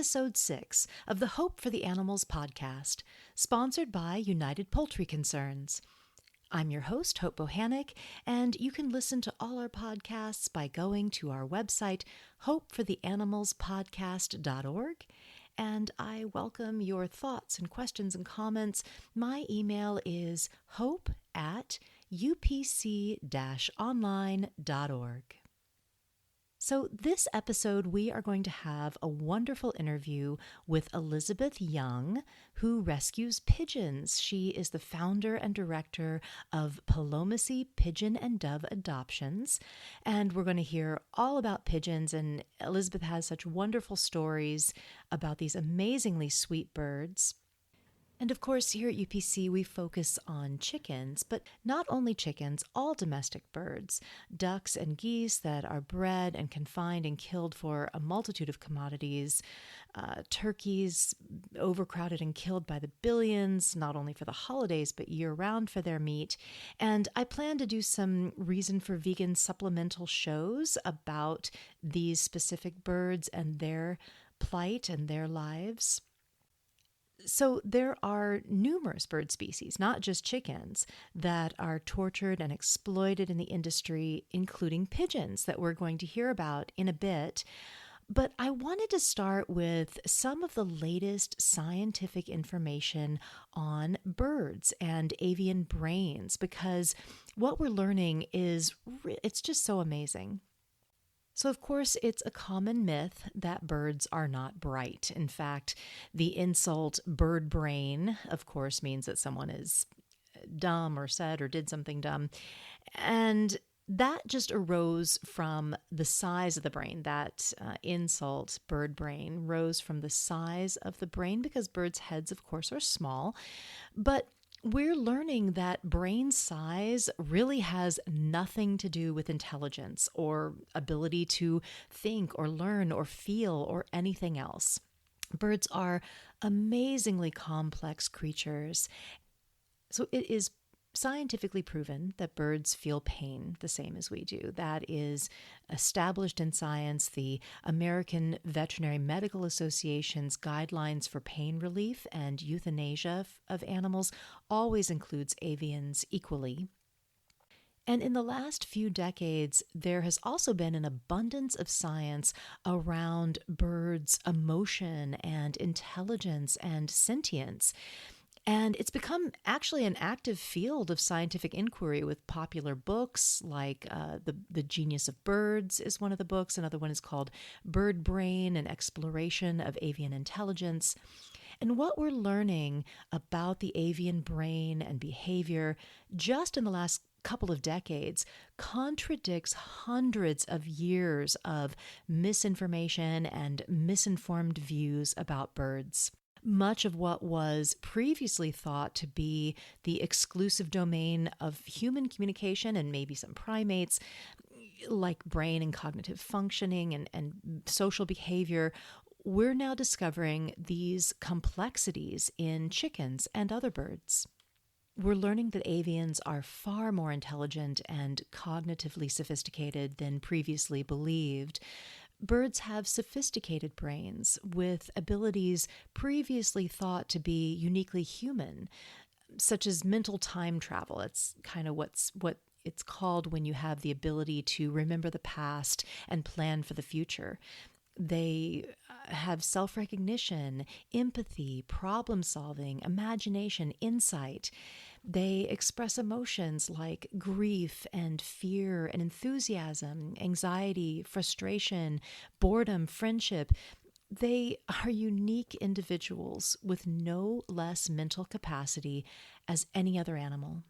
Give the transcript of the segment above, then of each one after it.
Episode 6 of the Hope for the Animals podcast, sponsored by United Poultry Concerns. I'm your host, Hope Bohannic, and you can listen to all our podcasts by going to our website, hopefortheanimalspodcast.org. And I welcome your thoughts and questions and comments. My email is hope@upc-online.org. So this episode, we are going to have a wonderful interview with Elizabeth Young, who rescues pigeons. She is the founder and director of Palomacy Pigeon and Dove Adoptions, and we're going to hear all about pigeons, and Elizabeth has such wonderful stories about these amazingly sweet birds. And of course, here at UPC, we focus on chickens, but not only chickens, all domestic birds, ducks and geese that are bred and confined and killed for a multitude of commodities, turkeys overcrowded and killed by the billions, not only for the holidays, but year-round for their meat. And I plan to do some Reason for Vegan supplemental shows about these specific birds and their plight and their lives. So there are numerous bird species, not just chickens, that are tortured and exploited in the industry, including pigeons that we're going to hear about in a bit. But I wanted to start with some of the latest scientific information on birds and avian brains, because what we're learning is, it's just so amazing. So, of course, it's a common myth that birds are not bright. In fact, the insult bird brain, of course, means that someone is dumb or said or did something dumb. And that just arose from the size of the brain. That insult, bird brain, rose from the size of the brain because birds' heads, of course, are small. But we're learning that brain size really has nothing to do with intelligence or ability to think or learn or feel or anything else. Birds are amazingly complex creatures. So it is scientifically proven that birds feel pain the same as we do. That is established in science. The American Veterinary Medical Association's guidelines for pain relief and euthanasia of animals always includes avians equally. And in the last few decades, there has also been an abundance of science around birds' emotion and intelligence and sentience. And it's become actually an active field of scientific inquiry with popular books like The Genius of Birds is one of the books. Another one is called Bird Brain, an Exploration of Avian Intelligence. And what we're learning about the avian brain and behavior just in the last couple of decades contradicts hundreds of years of misinformation and misinformed views about birds. Much of what was previously thought to be the exclusive domain of human communication and maybe some primates, like brain and cognitive functioning and social behavior, we're now discovering these complexities in chickens and other birds. We're learning that avians are far more intelligent and cognitively sophisticated than previously believed. Birds have sophisticated brains with abilities previously thought to be uniquely human, such as mental time travel. It's kind of what it's called when you have the ability to remember the past and plan for the future. They have self-recognition, empathy, problem-solving, imagination, insight. They express emotions like grief and fear and enthusiasm, anxiety, frustration, boredom, friendship. They are unique individuals with no less mental capacity as any other animal.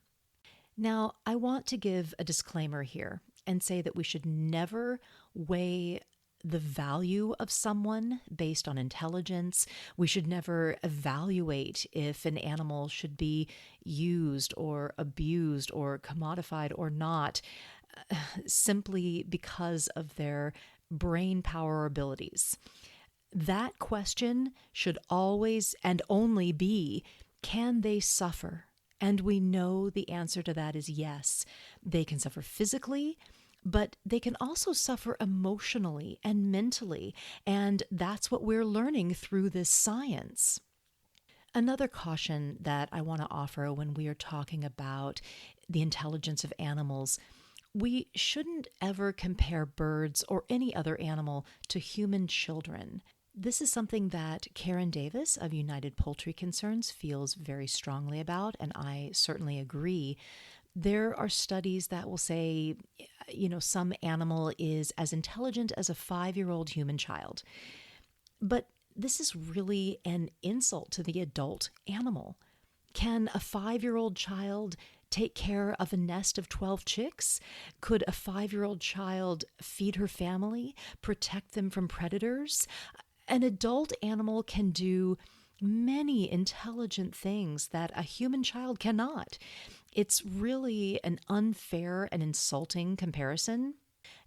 Now, I want to give a disclaimer here and say that we should never weigh the value of someone based on intelligence. We should never evaluate if an animal should be used or abused or commodified or not, simply because of their brain power abilities. That question should always and only be, can they suffer? And we know the answer to that is yes. They can suffer physically, but they can also suffer emotionally and mentally, and that's what we're learning through this science. Another caution that I want to offer when we are talking about the intelligence of animals, we shouldn't ever compare birds or any other animal to human children. This is something that Karen Davis of United Poultry Concerns feels very strongly about, and I certainly agree. There are studies that will say, some animal is as intelligent as a 5-year-old human child. But this is really an insult to the adult animal. Can a 5-year-old child take care of a nest of 12 chicks? Could a 5-year-old child feed her family, protect them from predators? An adult animal can do many intelligent things that a human child cannot. It's really an unfair and insulting comparison.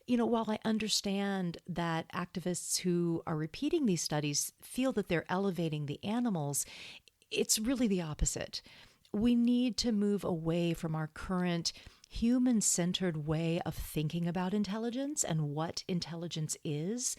While I understand that activists who are repeating these studies feel that they're elevating the animals, it's really the opposite. We need to move away from our current human-centered way of thinking about intelligence and what intelligence is,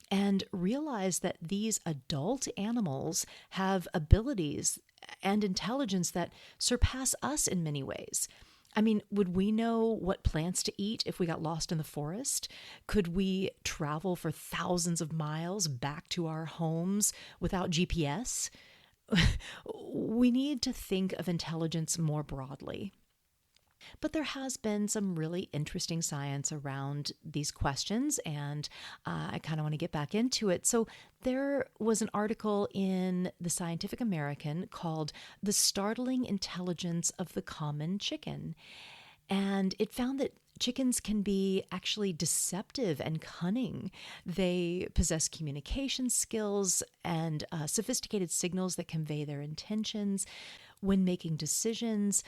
and realize that these adult animals have abilities and intelligence that surpass us in many ways. I mean, would we know what plants to eat if we got lost in the forest? Could we travel for thousands of miles back to our homes without GPS? We need to think of intelligence more broadly. But there has been some really interesting science around these questions, and I kind of want to get back into it. So there was an article in the Scientific American called "The Startling Intelligence of the Common Chicken." And it found that chickens can be actually deceptive and cunning. They possess communication skills and sophisticated signals that convey their intentions. When making decisions,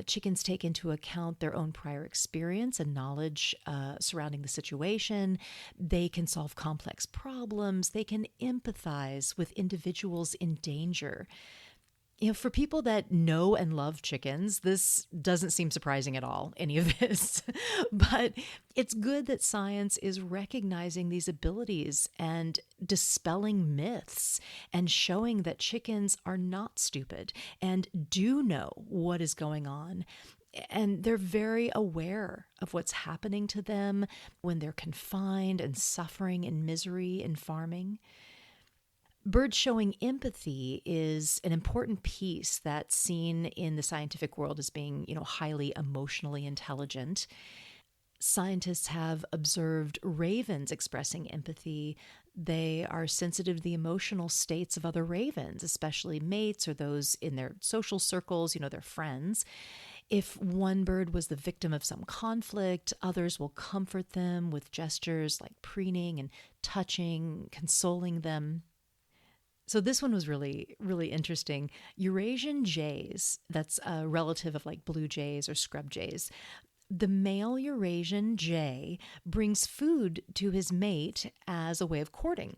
chickens take into account their own prior experience and knowledge surrounding the situation. They can solve complex problems. They can empathize with individuals in danger. For people that know and love chickens, this doesn't seem surprising at all, any of this. But it's good that science is recognizing these abilities and dispelling myths and showing that chickens are not stupid and do know what is going on. And they're very aware of what's happening to them when they're confined and suffering in misery in farming. Birds showing empathy is an important piece that's seen in the scientific world as being, highly emotionally intelligent. Scientists have observed ravens expressing empathy. They are sensitive to the emotional states of other ravens, especially mates or those in their social circles, their friends. If one bird was the victim of some conflict, others will comfort them with gestures like preening and touching, consoling them. So this one was really, really interesting. Eurasian jays, that's a relative of like blue jays or scrub jays. The male Eurasian jay brings food to his mate as a way of courting.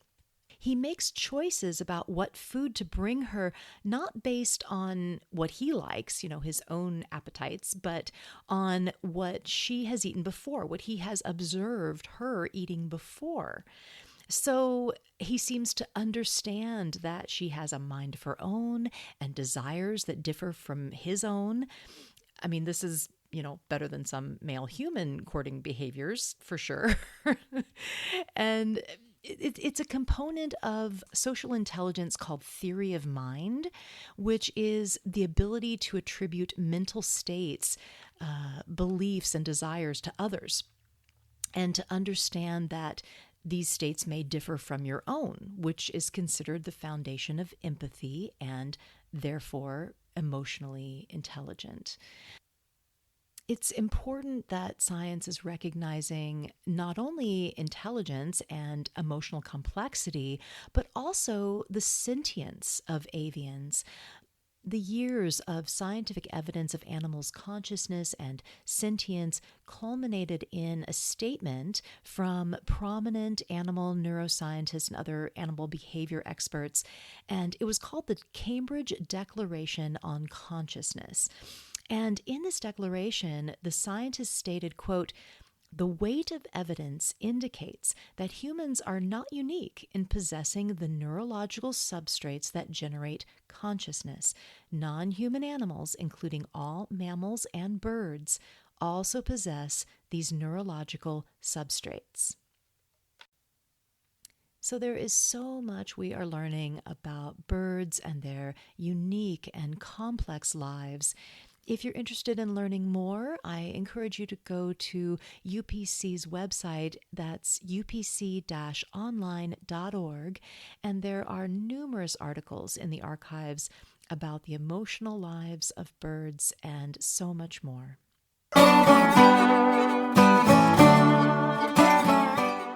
He makes choices about what food to bring her, not based on what he likes, his own appetites, but on what she has eaten before, what he has observed her eating before. So he seems to understand that she has a mind of her own and desires that differ from his own. I mean, this is, better than some male human courting behaviors, for sure. And it's a component of social intelligence called theory of mind, which is the ability to attribute mental states, beliefs, and desires to others, and to understand that these states may differ from your own, which is considered the foundation of empathy and therefore emotionally intelligent. It's important that science is recognizing not only intelligence and emotional complexity, but also the sentience of avians. The years of scientific evidence of animals' consciousness and sentience culminated in a statement from prominent animal neuroscientists and other animal behavior experts, and it was called the Cambridge Declaration on Consciousness. And in this declaration, the scientists stated, quote, The weight of evidence indicates that humans are not unique in possessing the neurological substrates that generate consciousness. Non-human animals, including all mammals and birds, also possess these neurological substrates. So there is so much we are learning about birds and their unique and complex lives. If you're interested in learning more, I encourage you to go to UPC's website. That's upc-online.org. And there are numerous articles in the archives about the emotional lives of birds and so much more.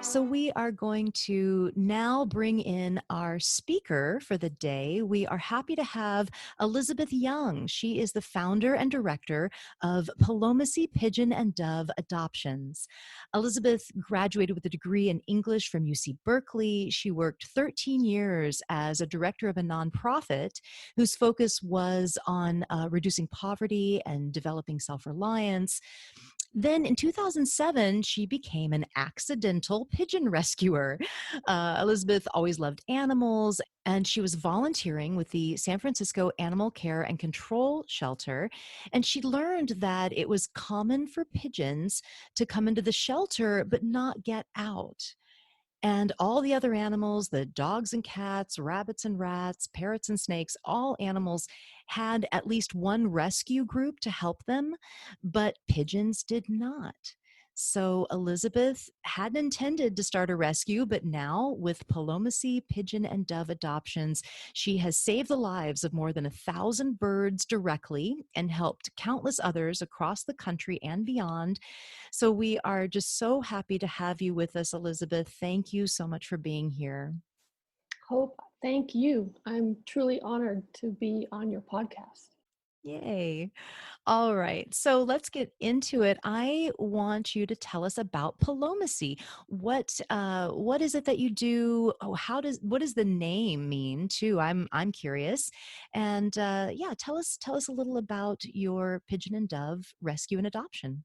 So we are going to now bring in our speaker for the day. We are happy to have Elizabeth Young. She is the founder and director of Palomacy Pigeon and Dove Adoptions. Elizabeth graduated with a degree in English from UC Berkeley. She worked 13 years as a director of a nonprofit whose focus was on reducing poverty and developing self-reliance. Then in 2007, she became an accidental pigeon rescuer. Elizabeth always loved animals, and she was volunteering with the San Francisco Animal Care and Control Shelter. And she learned that it was common for pigeons to come into the shelter but not get out. And all the other animals, the dogs and cats, rabbits and rats, parrots and snakes, all animals had at least one rescue group to help them, but pigeons did not. So Elizabeth hadn't intended to start a rescue, but now with Palomacy Pigeon and Dove Adoptions, she has saved the lives of more than 1,000 birds directly and helped countless others across the country and beyond. So we are just so happy to have you with us, Elizabeth. Thank you so much for being here. Hope, thank you. I'm truly honored to be on your podcast. Yay. All right. So let's get into it. I want you to tell us about Palomacy. What is it that you do? Oh, what does the name mean too? I'm curious. And yeah, tell us a little about your pigeon and dove rescue and adoption.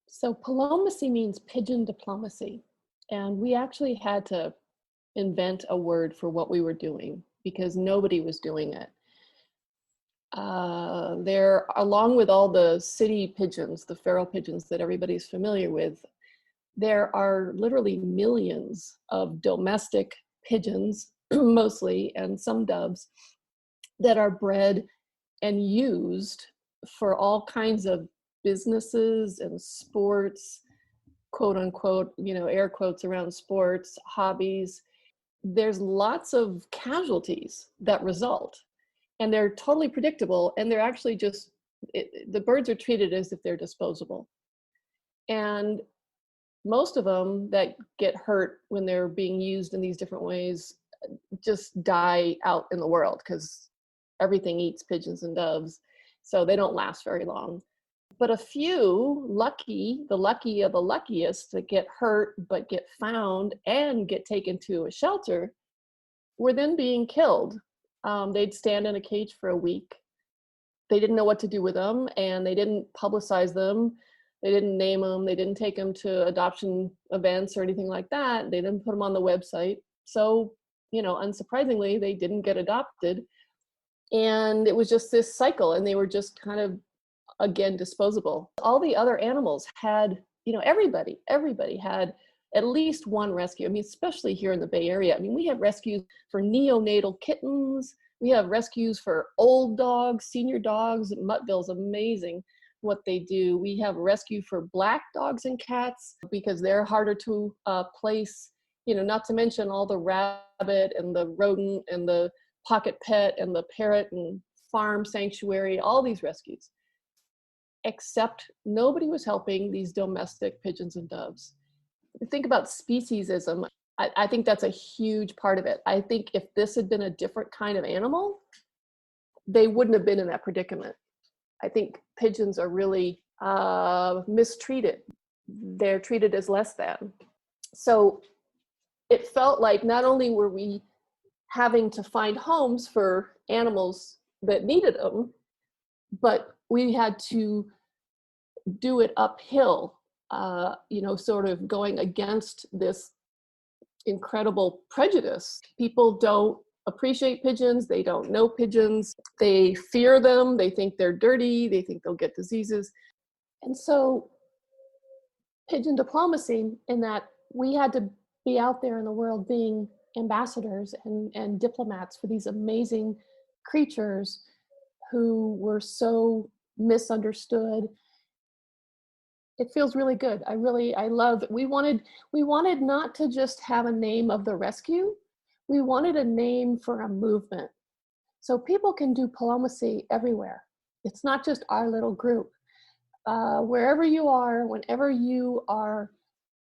So palomacy means pigeon diplomacy. And we actually had to invent a word for what we were doing because nobody was doing it. There, along with all the city pigeons, the feral pigeons that everybody's familiar with, there are literally millions of domestic pigeons, mostly, and some doves that are bred and used for all kinds of businesses and sports, quote unquote, air quotes around sports, hobbies. There's lots of casualties that result, and they're totally predictable, and they're actually the birds are treated as if they're disposable. And most of them that get hurt when they're being used in these different ways just die out in the world because everything eats pigeons and doves, so they don't last very long. But a few the lucky of the luckiest that get hurt but get found and get taken to a shelter were then being killed. They'd stand in a cage for a week. They didn't know what to do with them, and they didn't publicize them. They didn't name them. They didn't take them to adoption events or anything like that. They didn't put them on the website. So, unsurprisingly, they didn't get adopted. And it was just this cycle, and they were just kind of, again, disposable. All the other animals had, everybody had at least one rescue. I mean, especially here in the Bay Area. I mean, we have rescues for neonatal kittens. We have rescues for old dogs, senior dogs. Muttville's amazing what they do. We have a rescue for black dogs and cats because they're harder to place, not to mention all the rabbit and the rodent and the pocket pet and the parrot and farm sanctuary, all these rescues. Except nobody was helping these domestic pigeons and doves. Think about speciesism. I think that's a huge part of it. I think if this had been a different kind of animal, they wouldn't have been in that predicament. I think pigeons are really mistreated. They're treated as less than. So it felt like not only were we having to find homes for animals that needed them, but we had to do it uphill sort of going against this incredible prejudice. People don't appreciate pigeons. They don't know pigeons. They fear them. They think they're dirty. They think they'll get diseases. And so pigeon diplomacy, in that we had to be out there in the world being ambassadors and diplomats for these amazing creatures who were so misunderstood. It feels really good. I love, we wanted not to just have a name of the rescue. We wanted a name for a movement. So people can do diplomacy everywhere. It's not just our little group. Wherever you are, whenever you are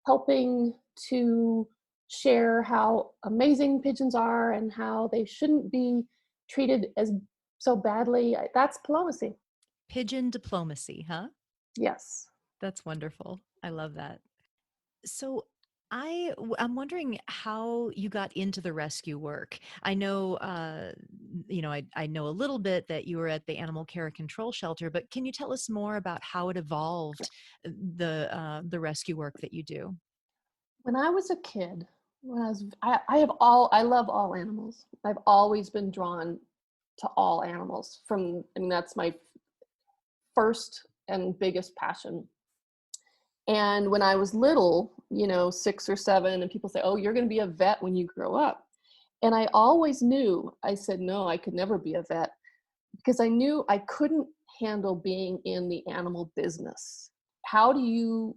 helping to share how amazing pigeons are and how they shouldn't be treated as so badly, that's diplomacy. Pigeon diplomacy, huh? Yes. That's wonderful. I love that. So I'm wondering how you got into the rescue work. I know, I know a little bit that you were at the Animal Care Control Shelter, but can you tell us more about how it evolved, the rescue work that you do? When I was a kid, I love all animals. I've always been drawn to all animals. That's my first and biggest passion. And when I was little, 6 or 7, and people say, "Oh, you're going to be a vet when you grow up." And I always knew, I said, no, I could never be a vet, because I knew I couldn't handle being in the animal business. How do you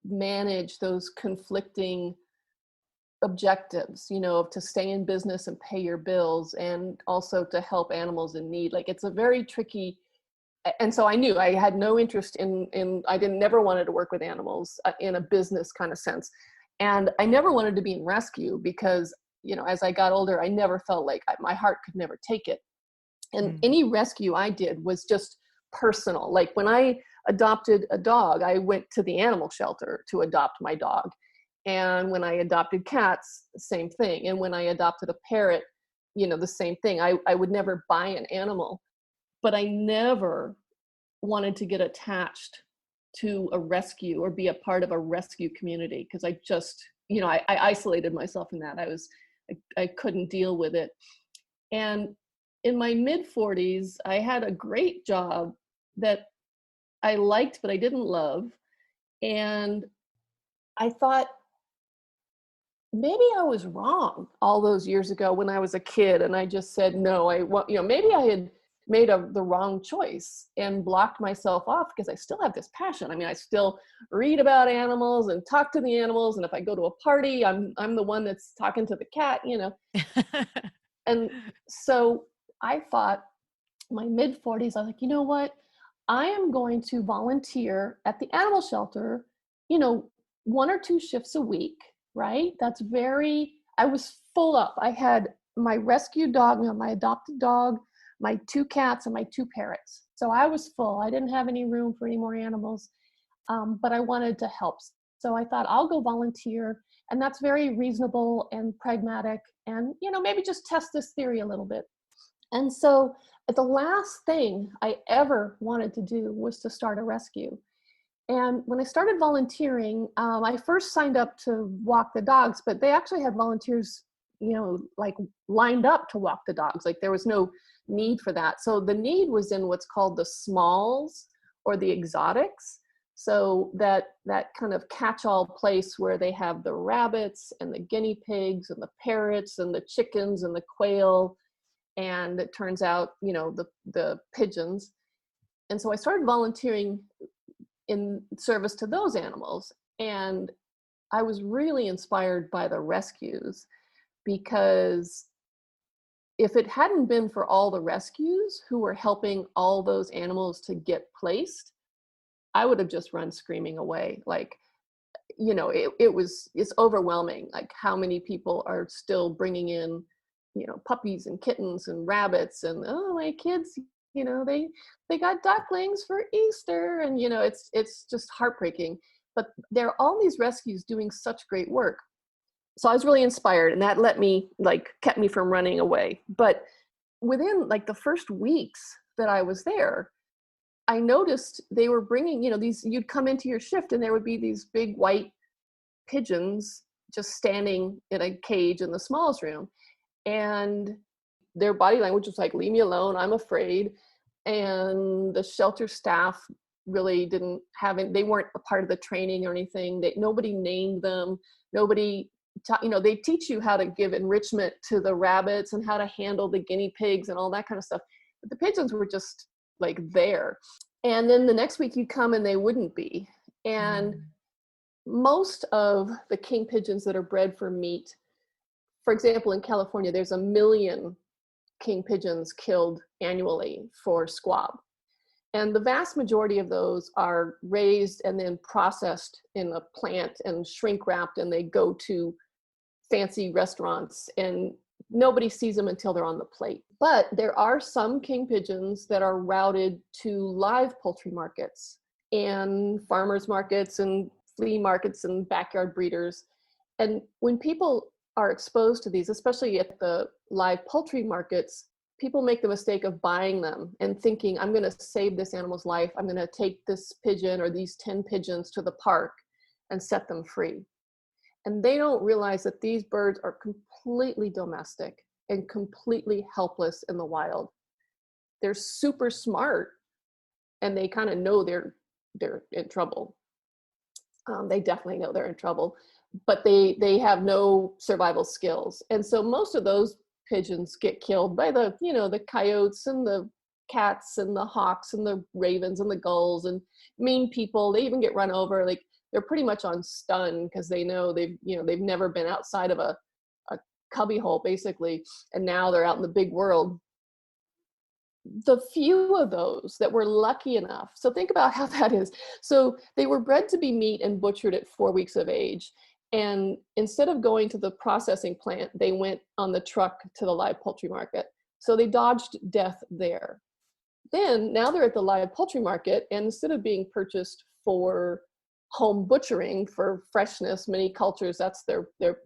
manage those conflicting objectives, to stay in business and pay your bills, and also to help animals in need? Like, it's a very tricky. And so I knew I had no interest I didn't never wanted to work with animals in a business kind of sense. And I never wanted to be in rescue because, as I got older, I never felt like my heart could never take it. And any rescue I did was just personal. Like when I adopted a dog, I went to the animal shelter to adopt my dog. And when I adopted cats, same thing. And when I adopted a parrot, the same thing. I would never buy an animal, but I never wanted to get attached to a rescue or be a part of a rescue community, because I just, I isolated myself in that. I couldn't deal with it. And in my mid-40s, I had a great job that I liked, but I didn't love. And I thought, maybe I was wrong all those years ago when I was a kid, and I just said, no, maybe I had made the wrong choice and blocked myself off, because I still have this passion. I mean, I still read about animals and talk to the animals. And if I go to a party, I'm the one that's talking to the cat, And so I thought, my mid-40s, I was like, you know what? I am going to volunteer at the animal shelter, 1 or 2 shifts a week, right? I was full up. I had my rescue dog, my adopted dog, my 2 cats, and my 2 parrots. So I was full. I didn't have any room for any more animals, but I wanted to help. So I thought, I'll go volunteer. And that's very reasonable and pragmatic, and, maybe just test this theory a little bit. And so the last thing I ever wanted to do was to start a rescue. And when I started volunteering, I first signed up to walk the dogs, but they actually had volunteers, like lined up to walk the dogs. Like, there was no need for that. So the need was in what's called the smalls, or the exotics. So that kind of catch-all place where they have the rabbits and the guinea pigs and the parrots and the chickens and the quail. And it turns out, the pigeons. And so I started volunteering in service to those animals. And I was really inspired by the rescues, because if it hadn't been for all the rescues who were helping all those animals to get placed, I would have just run screaming away. Like, it's overwhelming, like how many people are still bringing in, puppies and kittens and rabbits, and, oh, my kids, they got ducklings for Easter, and, it's just heartbreaking. But there are all these rescues doing such great work. So I was really inspired, and that kept me from running away. But within the first weeks that I was there, I noticed they were bringing, these, you'd come into your shift and there would be these big white pigeons just standing in a cage in the smallest room. And their body language was like, leave me alone, I'm afraid. And the shelter staff really didn't have it. They weren't a part of the training or anything. Nobody named them. Nobody, they teach you how to give enrichment to the rabbits and how to handle the guinea pigs and all that kind of stuff. But the pigeons were just like there. And then the next week you come and they wouldn't be. And most of the king pigeons that are bred for meat, for example, in California, there's 1 million king pigeons killed annually for squab. And the vast majority of those are raised and then processed in a plant and shrink wrapped, and they go to fancy restaurants, and nobody sees them until they're on the plate. But there are some king pigeons that are routed to live poultry markets and farmers markets and flea markets and backyard breeders. And when people are exposed to these, especially at the live poultry markets, people make the mistake of buying them and thinking, I'm going to save this animal's life. I'm going to take this pigeon or these 10 pigeons to the park and set them free. And they don't realize that these birds are completely domestic and completely helpless in the wild. They're super smart, and they kind of know they're in trouble. They definitely know they're in trouble, but they have no survival skills. And so most of those pigeons get killed by the coyotes and the cats and the hawks and the ravens and the gulls and mean people. They even get run over. Like, they're pretty much on stun because they know they've never been outside of a cubbyhole basically, and now they're out in the big world. The few of those that were lucky enough, so think about how that is. So they were bred to be meat and butchered at 4 weeks of age. And instead of going to the processing plant, they went on the truck to the live poultry market. So they dodged death there. Then now they're at the live poultry market, and instead of being purchased for home butchering for freshness, many cultures, that's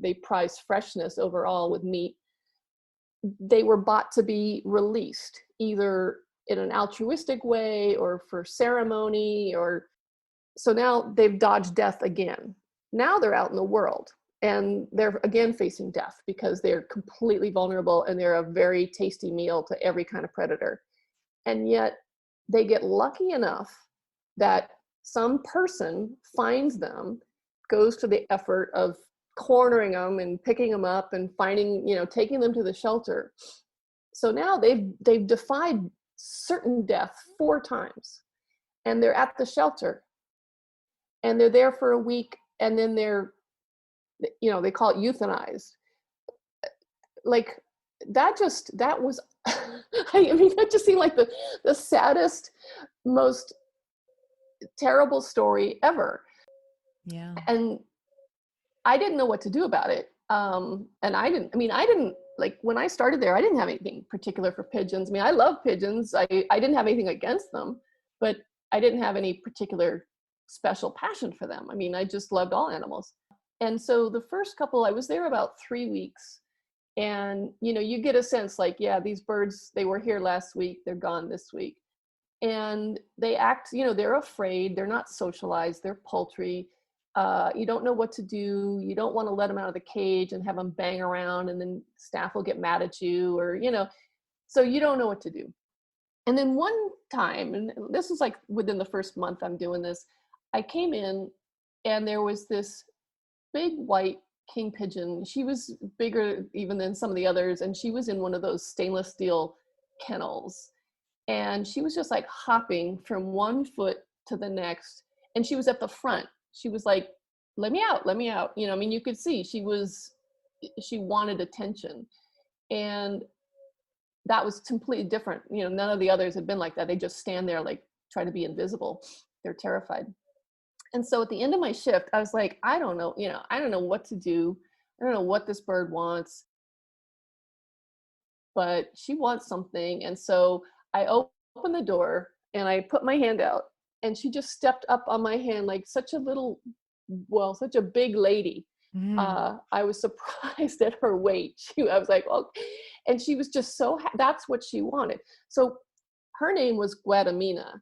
they prize freshness overall with meat. They were bought to be released either in an altruistic way or for ceremony, or so now they've dodged death again. Now they're out in the world and they're again facing death because they're completely vulnerable and they're a very tasty meal to every kind of predator. And yet they get lucky enough that some person finds them, goes to the effort of cornering them and picking them up and finding, taking them to the shelter. So now they've defied certain death 4 times, and they're at the shelter and they're there for a week, and then they're, they call it euthanized. Like that was, I mean, that just seemed like the saddest, most terrible story ever. Yeah. And I didn't know what to do about it. And I didn't like, when I started there, I didn't have anything particular for pigeons. I mean, I love pigeons. I didn't have anything against them, but I didn't have any particular special passion for them. I mean, I just loved all animals. And so the first couple, I was there about 3 weeks, and, you get a sense like, yeah, these birds, they were here last week, they're gone this week. And they act, they're afraid, they're not socialized, they're poultry. You don't know what to do. You don't want to let them out of the cage and have them bang around, and then staff will get mad at you, or, so you don't know what to do. And then one time, and this was like within the first month I'm doing this, I came in and there was this big white king pigeon. She was bigger even than some of the others, and she was in one of those stainless steel kennels. And she was just like hopping from one foot to the next, and she was at the front. She was like, let me out, let me out. You could see she wanted attention. And that was completely different. None of the others had been like that. They just stand there, like, try to be invisible. They're terrified. And so at the end of my shift, I was like, I don't know what to do. I don't know what this bird wants, but she wants something. And so I opened the door and I put my hand out, and she just stepped up on my hand like such a big lady. I was surprised at her weight. I was like, oh, and she was just so, that's what she wanted. So her name was Guadamina.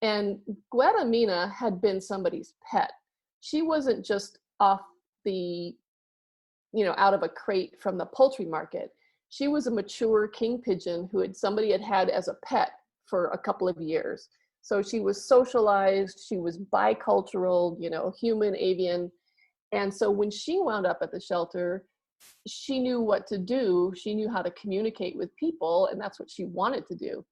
And Guadamina had been somebody's pet. She wasn't just off the, out of a crate from the poultry market. She was a mature king pigeon who somebody had had as a pet for a couple of years. So she was socialized, she was bicultural, human, avian. And so when she wound up at the shelter, she knew what to do. She knew how to communicate with people, and that's what she wanted to do.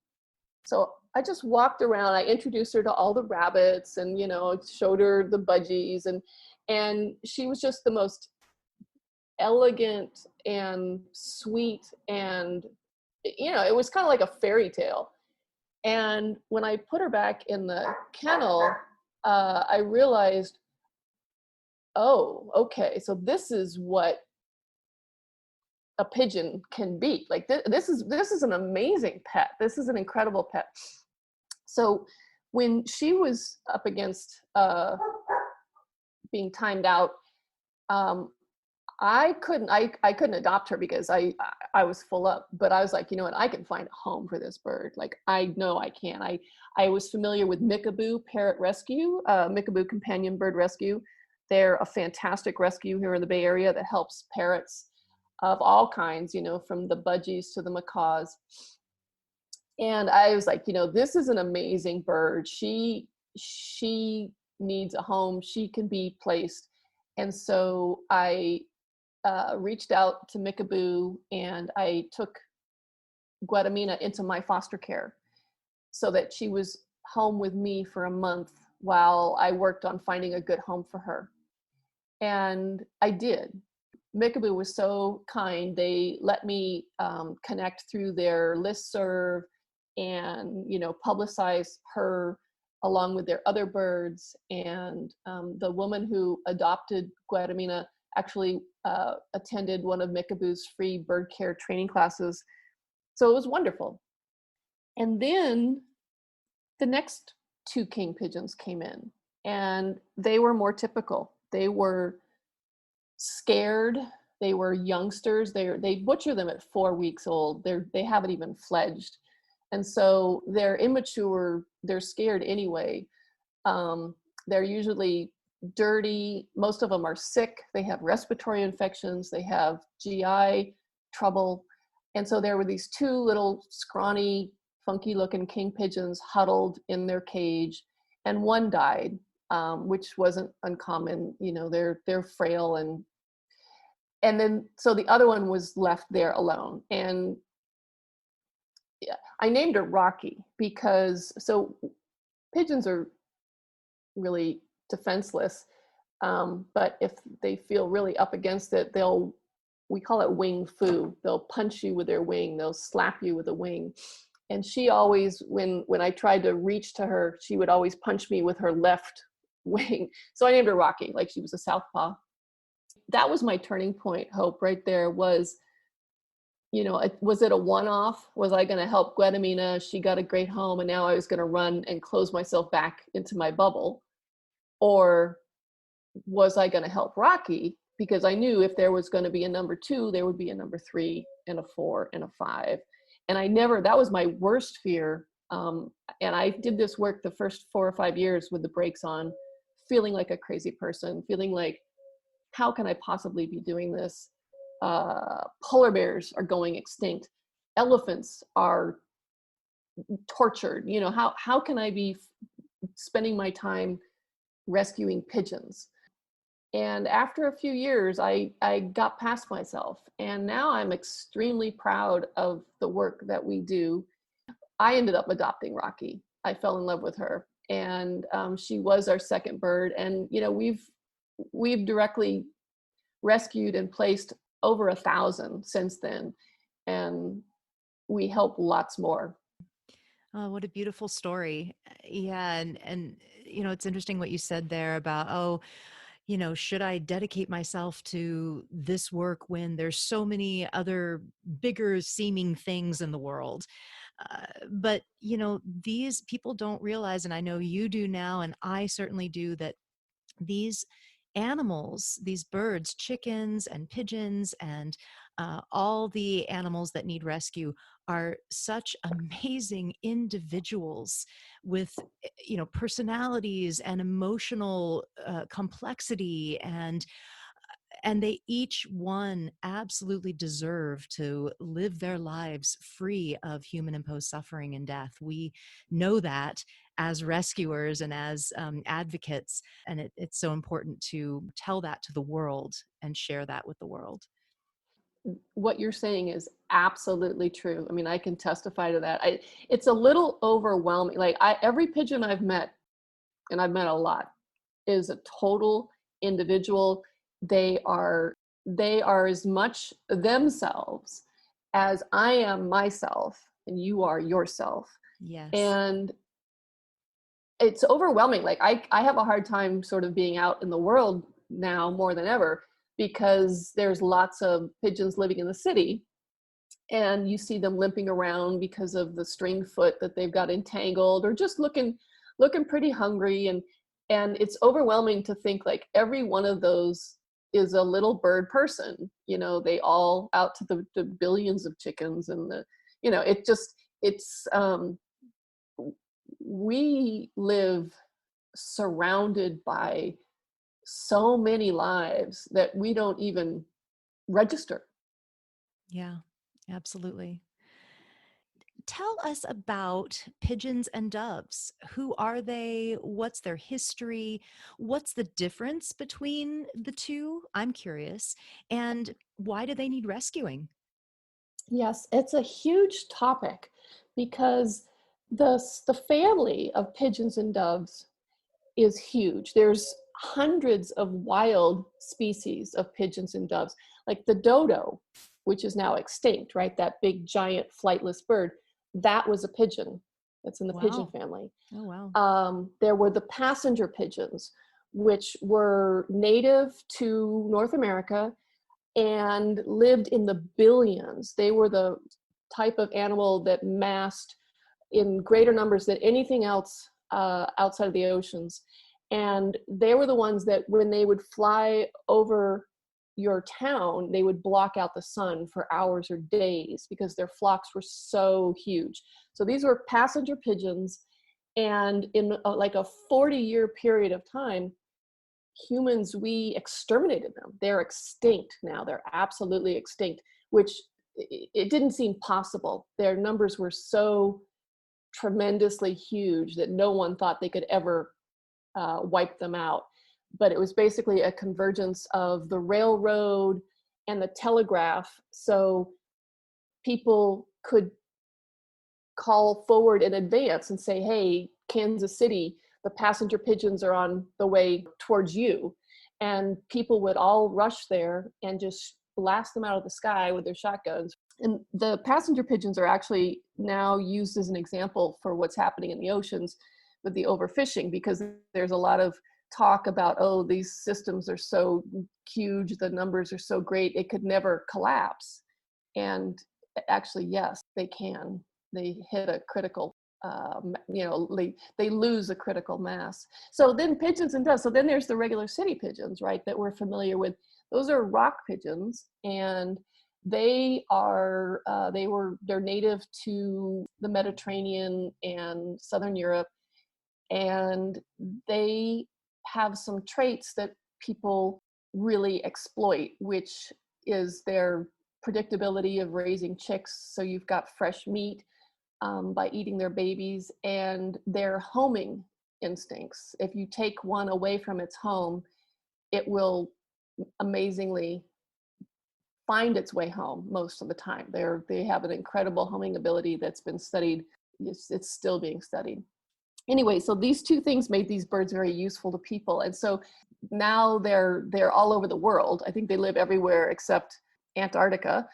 So I just walked around. I introduced her to all the rabbits, and showed her the budgies, and she was just the most elegant and sweet, and it was kind of like a fairy tale. And when I put her back in the kennel, I realized, oh, okay, so this is what a pigeon can be. Like this is an amazing pet. This is an incredible pet. So when she was up against being timed out, um, I couldn't adopt her because I was full up. But I was like, you know what, I can find a home for this bird. Like, I know I can. I was familiar with Mickaboo Parrot Rescue, Mickaboo Companion Bird Rescue. They're a fantastic rescue here in the Bay Area that helps parrots of all kinds, from the budgies to the macaws. And I was like, this is an amazing bird. She needs a home. She can be placed. And so I reached out to Mickaboo, and I took Guadamina into my foster care so that she was home with me for a month while I worked on finding a good home for her. And I did. Mickaboo was so kind. They let me connect through their listserv and, publicize her along with their other birds. And the woman who adopted Guadamina actually attended one of Mickaboo's free bird care training classes. So it was wonderful. And then the next two king pigeons came in, and they were more typical. They were scared. They were youngsters. They butcher them at 4 weeks old. They haven't even fledged. And so they're immature. They're scared anyway. They're usually dirty. Most of them are sick. They have respiratory infections. They have GI trouble. And so there were these two little scrawny, funky looking king pigeons huddled in their cage, and one died, which wasn't uncommon. They're frail, and then so the other one was left there alone. And yeah, I named her Rocky because pigeons are really defenseless. But if they feel really up against it, we call it wing foo. They'll punch you with their wing. They'll slap you with a wing. And she always, when I tried to reach to her, she would always punch me with her left wing. So I named her Rocky, like she was a southpaw. That was my turning point, Hope, right there. Was it a one-off? Was I going to help Guadamina? She got a great home, and now I was going to run and close myself back into my bubble? Or was I going to help Rocky? Because I knew if there was going to be a number 2, there would be a number 3 and a 4 and a 5. And that was my worst fear. And I did this work the first 4 or 5 years with the brakes on, feeling like a crazy person, feeling like, how can I possibly be doing this? Polar bears are going extinct. Elephants are tortured. How can I be spending my time rescuing pigeons? And after a few years, I got past myself. And now I'm extremely proud of the work that we do. I ended up adopting Rocky. I fell in love with her. And she was our second bird. And, we've directly rescued and placed over 1,000 since then. And we help lots more. Oh, what a beautiful story. Yeah. And, it's interesting what you said there about, oh, should I dedicate myself to this work when there's so many other bigger seeming things in the world? But, these people don't realize, and I know you do now, and I certainly do, that these animals, these birds, chickens and pigeons, and all the animals that need rescue are such amazing individuals with personalities and emotional complexity, and they each one absolutely deserve to live their lives free of human imposed suffering and death. We know that as rescuers and as advocates, and it's so important to tell that to the world and share that with the world. What you're saying is absolutely true. I mean, I can testify to that. It's a little overwhelming. Like every pigeon I've met, and I've met a lot, is a total individual. They are as much themselves as I am myself, and you are yourself. Yes. And it's overwhelming. Like I have a hard time sort of being out in the world now more than ever, because there's lots of pigeons living in the city, and you see them limping around because of the string foot that they've got entangled, or just looking pretty hungry. And it's overwhelming to think like every one of those is a little bird person. They all, out to the billions of chickens, and it's we live surrounded by so many lives that we don't even register. Yeah, absolutely. Tell us about pigeons and doves. Who are they? What's their history? What's the difference between the two? I'm curious. And why do they need rescuing? Yes, it's a huge topic, because the family of pigeons and doves is huge. There's hundreds of wild species of pigeons and doves, like the dodo, which is now extinct, right? That big giant flightless bird, that was a pigeon. That's in the pigeon Wow. family. Oh, wow. There were the passenger pigeons, which were native to North America and lived in the billions. They were the type of animal that massed in greater numbers than anything else outside of the oceans. And they were the ones that when they would fly over your town, they would block out the sun for hours or days because their flocks were so huge. So these were passenger pigeons. And in like a 40-year period of time, humans, we exterminated them. They're extinct now. They're absolutely extinct, which it didn't seem possible. Their numbers were so tremendously huge that no one thought they could ever wipe them out. But it was basically a convergence of the railroad and the telegraph. So people could call forward in advance and say, hey, Kansas City, the passenger pigeons are on the way towards you. And people would all rush there and just blast them out of the sky with their shotguns. And the passenger pigeons are actually now used as an example for what's happening in the oceans with the overfishing, because there's a lot of talk about, oh, these systems are so huge, the numbers are so great, it could never collapse. And actually, yes, they can. They hit a critical, they lose a critical mass. So then pigeons and doves. So then there's the regular city pigeons, right, that we're familiar with. Those are rock pigeons, and they're native to the Mediterranean and Southern Europe, and they have some traits that people really exploit, which is their predictability of raising chicks. So you've got fresh meat by eating their babies, and their homing instincts. If you take one away from its home, it will amazingly find its way home most of the time. They have an incredible homing ability that's been studied. It's still being studied. Anyway, so these two things made these birds very useful to people. And so now they're all over the world. I think they live everywhere except Antarctica,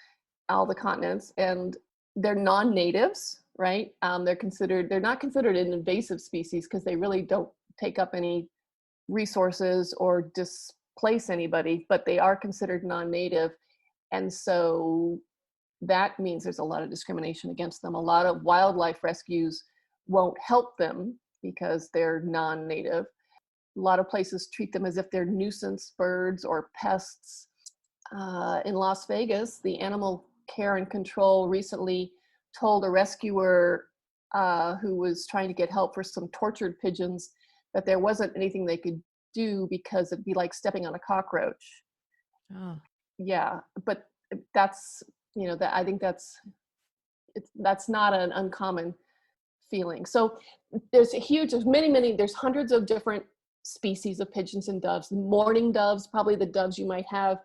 all the continents, and they're non-natives, right? They're not considered an invasive species because they really don't take up any resources or displace anybody, but they are considered non-native. And so that means there's a lot of discrimination against them. A lot of wildlife rescues won't help them because they're non-native. A lot of places treat them as if they're nuisance birds or pests. In Las Vegas, the animal care and control recently told a rescuer who was trying to get help for some tortured pigeons that there wasn't anything they could do because it'd be like stepping on a cockroach. Oh. Yeah, but that's, that I think that's not an uncommon feeling. So there's hundreds of different species of pigeons and doves. Mourning doves, probably the doves you might have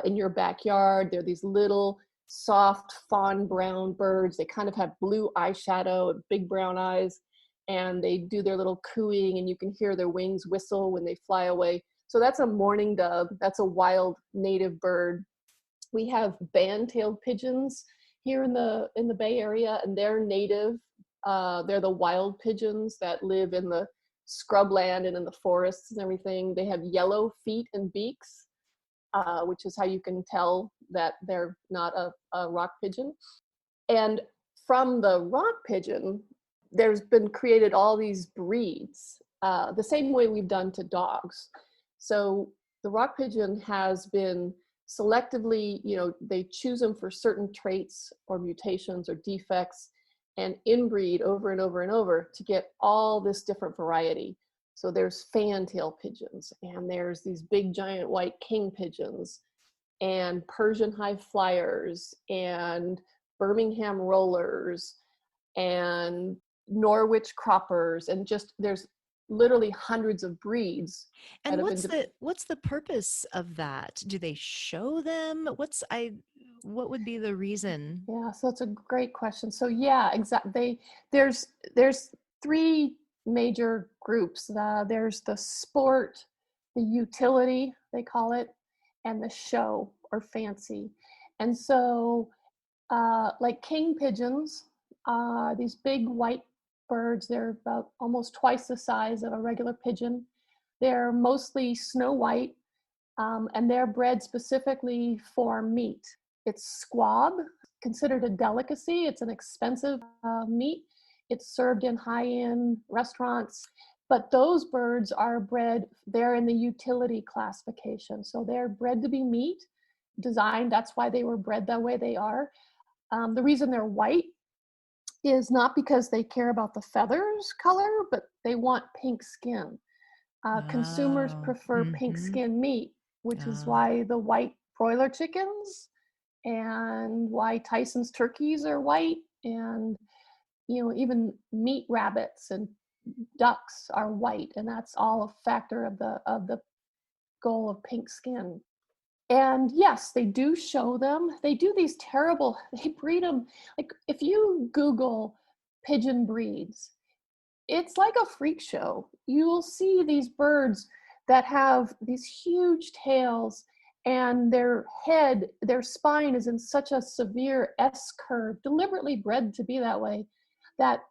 in your backyard. They're these little soft fawn brown birds. They kind of have blue eyeshadow and big brown eyes, and they do their little cooing, and you can hear their wings whistle when they fly away. So that's a mourning dove. That's a wild native bird. We have band-tailed pigeons here in the Bay Area, and they're native. They're the wild pigeons that live in the scrubland and in the forests and everything. They have yellow feet and beaks, which is how you can tell that they're not a rock pigeon. And from the rock pigeon, there's been created all these breeds, the same way we've done to dogs. So the rock pigeon has been selectively, they choose them for certain traits or mutations or defects and inbreed over and over and over to get all this different variety. So there's fantail pigeons, and there's these big giant white king pigeons, and Persian high flyers, and Birmingham rollers, and Norwich croppers, and just there's literally hundreds of breeds. And what's the purpose of that? Do they show them? What would be the reason? Yeah, so it's a great question. So yeah, exactly. There's three major groups. There's the sport, the utility, they call it, and the show or fancy. And so like king pigeons, these big white birds, they're about almost twice the size of a regular pigeon. They're mostly snow white, and they're bred specifically for meat. It's squab, considered a delicacy. It's an expensive meat. It's served in high-end restaurants. But those birds are bred, they're in the utility classification. So they're bred to be meat, designed, that's why they were bred that way they are. The reason they're white is not because they care about the feathers color, but they want pink skin. Consumers Oh. prefer pink Mm-hmm. skin meat, which is Oh. why the white broiler chickens and why Tyson's turkeys are white, and even meat rabbits and ducks are white, and that's all a factor of the goal of pink skin. And yes, they do show them. They do these terrible, they breed them. Like if you Google pigeon breeds, it's like a freak show. You'll see these birds that have these huge tails, and their spine is in such a severe S curve, deliberately bred to be that way, that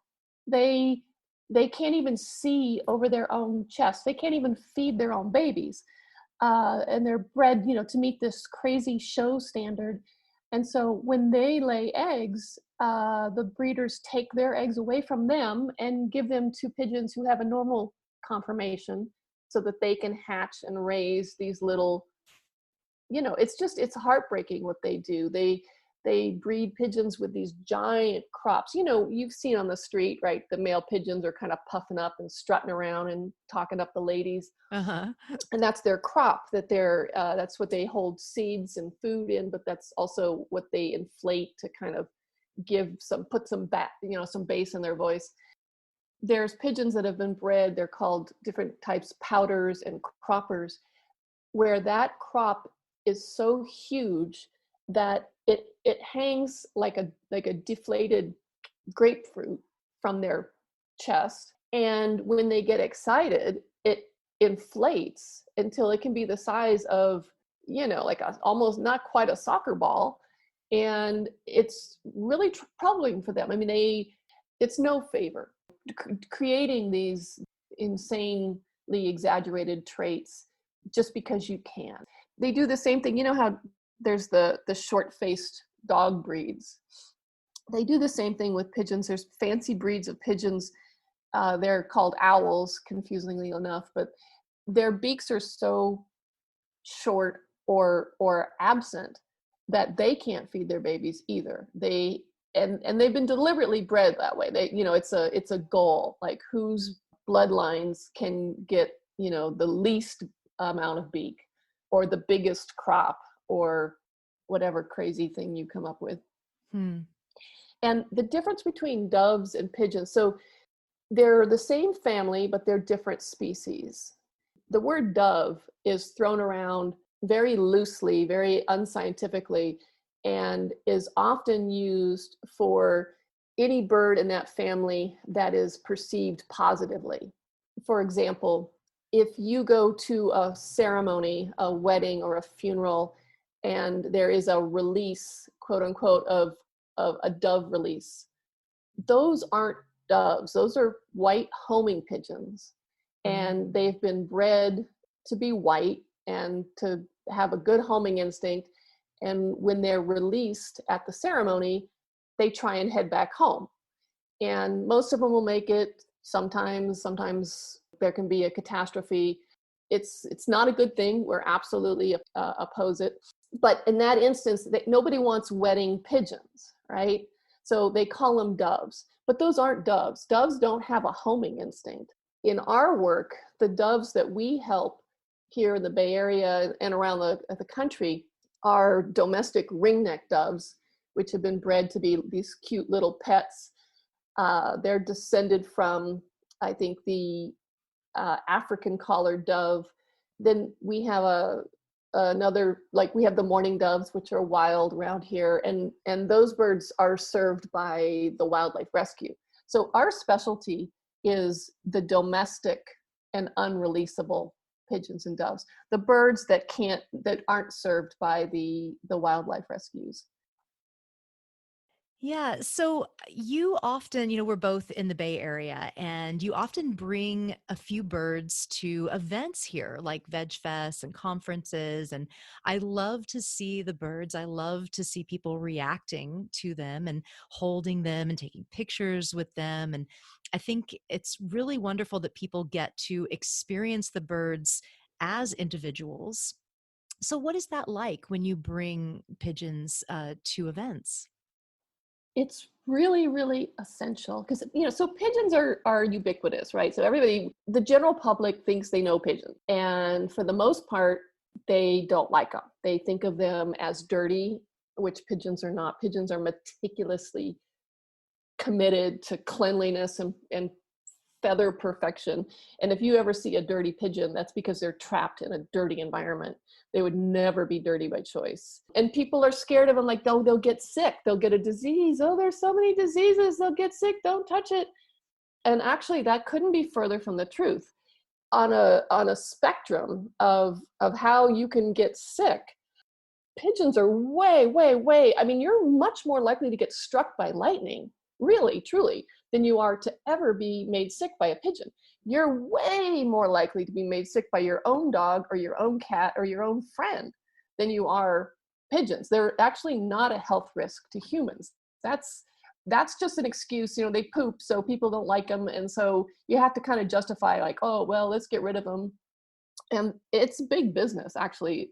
they can't even see over their own chest. They can't even feed their own babies. And they're bred, to meet this crazy show standard. And so when they lay eggs, the breeders take their eggs away from them and give them to pigeons who have a normal conformation, so that they can hatch and raise these little, it's heartbreaking what they do. They breed pigeons with these giant crops. You've seen on the street, right? The male pigeons are kind of puffing up and strutting around and talking up the ladies. Uh-huh. And that's their crop, that's what they hold seeds and food in, but that's also what they inflate to kind of put some some bass in their voice. There's pigeons that have been bred, they're called different types, pouters and croppers, where that crop is so huge that it hangs like a deflated grapefruit from their chest. And when they get excited, it inflates until it can be the size of, like almost not quite a soccer ball. And it's really troubling for them. I mean, it's no favor creating these insanely exaggerated traits just because you can. They do the same thing. You know how there's the short-faced dog breeds. They do the same thing with pigeons. There's fancy breeds of pigeons. They're called owls, confusingly enough, but their beaks are so short or absent that they can't feed their babies either. And they've been deliberately bred that way. It's a goal, like whose bloodlines can get, the least amount of beak or the biggest crop or whatever crazy thing you come up with. Hmm. And the difference between doves and pigeons, so they're the same family, but they're different species. The word dove is thrown around very loosely, very unscientifically, and is often used for any bird in that family that is perceived positively. For example, if you go to a ceremony, a wedding or a funeral, and there is a release, quote unquote, of a dove release, those aren't doves. Those are white homing pigeons. And they've been bred to be white and to have a good homing instinct. And when they're released at the ceremony, they try and head back home. And most of them will make it. Sometimes there can be a catastrophe. It's not a good thing. We're absolutely oppose it. But in that instance, nobody wants wedding pigeons, right? So they call them doves. But those aren't doves. Doves don't have a homing instinct. In our work, the doves that we help here in the Bay Area and around the country are domestic ringneck doves, which have been bred to be these cute little pets. They're descended from, I think, the African collared dove. Then we have another, like we have the mourning doves, which are wild around here, and those birds are served by the wildlife rescue. So our specialty is the domestic and unreleasable pigeons and doves, the birds that aren't served by the wildlife rescues. Yeah. So you often, we're both in the Bay Area, and you often bring a few birds to events here like Veg Fest and conferences. And I love to see the birds. I love to see people reacting to them and holding them and taking pictures with them. And I think it's really wonderful that people get to experience the birds as individuals. So, what is that like when you bring pigeons to events? It's really, really essential because, so pigeons are ubiquitous, right? So everybody, the general public thinks they know pigeons, and for the most part they don't like them. They think of them as dirty, which pigeons are not. Pigeons are meticulously committed to cleanliness and feather perfection. And if you ever see a dirty pigeon, that's because they're trapped in a dirty environment. They would never be dirty by choice. And people are scared of them, like they'll get sick, they'll get a disease. Oh, there's so many diseases, they'll get sick, don't touch it. And actually that couldn't be further from the truth. On a spectrum of how you can get sick, pigeons are way, way, way. I mean, you're much more likely to get struck by lightning, really, truly, than you are to ever be made sick by a pigeon. You're way more likely to be made sick by your own dog or your own cat or your own friend than you are pigeons. They're actually not a health risk to humans. That's just an excuse. They poop, so people don't like them, and so you have to kind of justify, like, oh well, let's get rid of them. And it's big business, actually.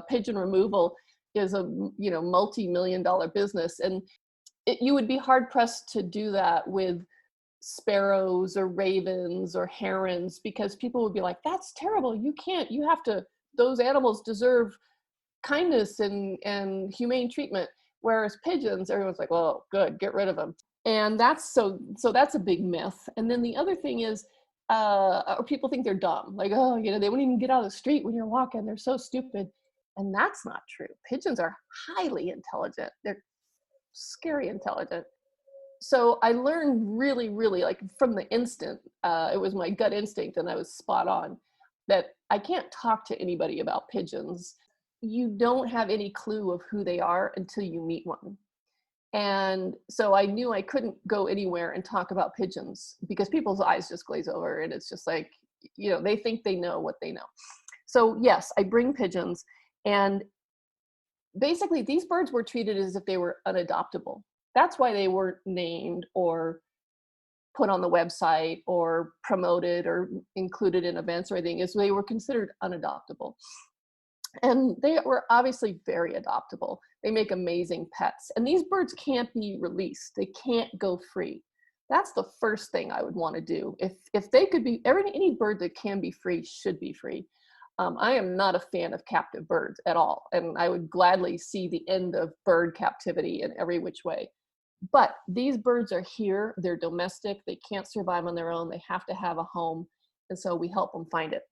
Pigeon removal is a multi-million-dollar business, and you would be hard pressed to do that with sparrows or ravens or herons, because people would be like, that's terrible, you can't, you have to, those animals deserve kindness and humane treatment. Whereas pigeons, everyone's like, well, good, get rid of them. And that's a big myth. And then the other thing is, or people think they're dumb, like, oh, they won't even get out of the street when you're walking, they're so stupid. And that's not true. Pigeons are highly intelligent. They're scary intelligent. So I learned really, really, like, from the instant, it was my gut instinct, and I was spot on, that I can't talk to anybody about pigeons. You don't have any clue of who they are until you meet one. And so I knew I couldn't go anywhere and talk about pigeons, because people's eyes just glaze over, and it's just like, they think they know what they know. So yes, I bring pigeons, and basically these birds were treated as if they were unadoptable. That's why they weren't named or put on the website or promoted or included in events or anything, is they were considered unadoptable. And they were obviously very adoptable. They make amazing pets. And these birds can't be released. They can't go free. That's the first thing I would want to do. If they could be, any bird that can be free should be free. I am not a fan of captive birds at all. And I would gladly see the end of bird captivity in every which way. But these birds are here. They're domestic. They can't survive on their own. They have to have a home. And so we help them find it.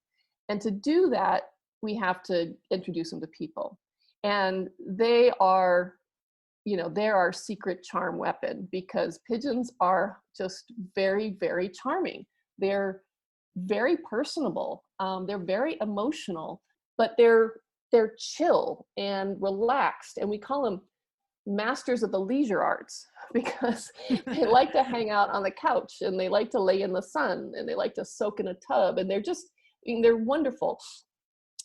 And to do that, we have to introduce them to people. And they are, they're our secret charm weapon, because pigeons are just very, very charming. They're very personable. They're very emotional, but they're chill and relaxed. And we call them masters of the leisure arts, because they like to hang out on the couch, and they like to lay in the sun, and they like to soak in a tub, and they're wonderful.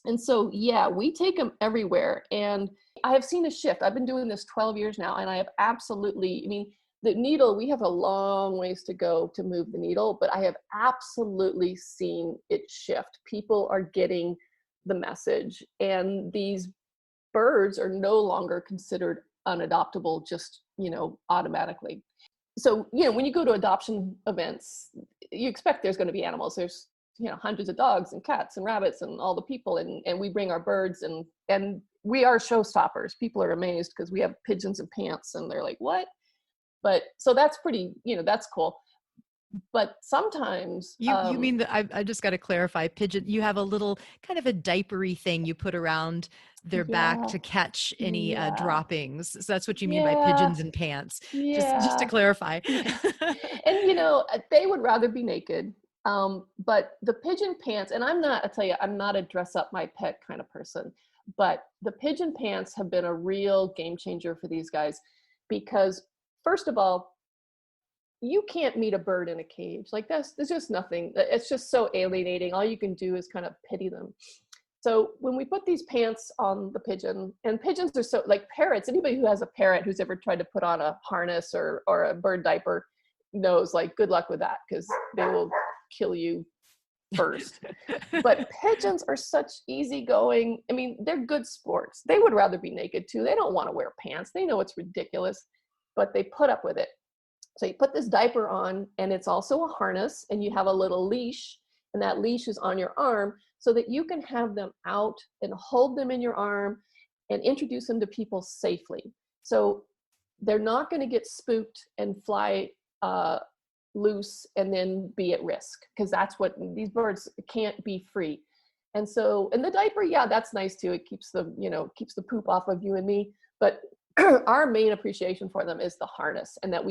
And so, yeah, we take them everywhere. And I have seen a shift. I've been doing this 12 years now, and I have absolutely, the needle, we have a long ways to go to move the needle, but I have absolutely seen it shift. People are getting the message, and these birds are no longer considered unadoptable just, automatically. So, when you go to adoption events, you expect there's going to be animals. There's, hundreds of dogs and cats and rabbits and all the people, and we bring our birds, and we are showstoppers. People are amazed because we have pigeons and pants, and they're like, what? But so that's pretty, that's cool. But sometimes you mean that I just got to clarify, pigeon, you have a little kind of a diapery thing you put around their back to catch any droppings. So that's what you mean by pigeons and pants. Just to clarify. And they would rather be naked. But the pigeon pants, and I tell you, I'm not a dress up my pet kind of person, but the pigeon pants have been a real game changer for these guys, because first of all, you can't meet a bird in a cage. Like there's just nothing. It's just so alienating. All you can do is kind of pity them. So when we put these pants on the pigeon, and pigeons are so, like parrots, anybody who has a parrot who's ever tried to put on a harness or a bird diaper knows, like, good luck with that, because they will kill you first. But pigeons are such easygoing. They're good sports. They would rather be naked too. They don't want to wear pants. They know it's ridiculous, but they put up with it. So you put this diaper on, and it's also a harness, and you have a little leash, and that leash is on your arm so that you can have them out and hold them in your arm and introduce them to people safely. So they're not going to get spooked and fly loose and then be at risk, because that's what these birds can't be free. And so, and the diaper, yeah, that's nice too. It keeps the poop off of you and me. But our main appreciation for them is the harness, and that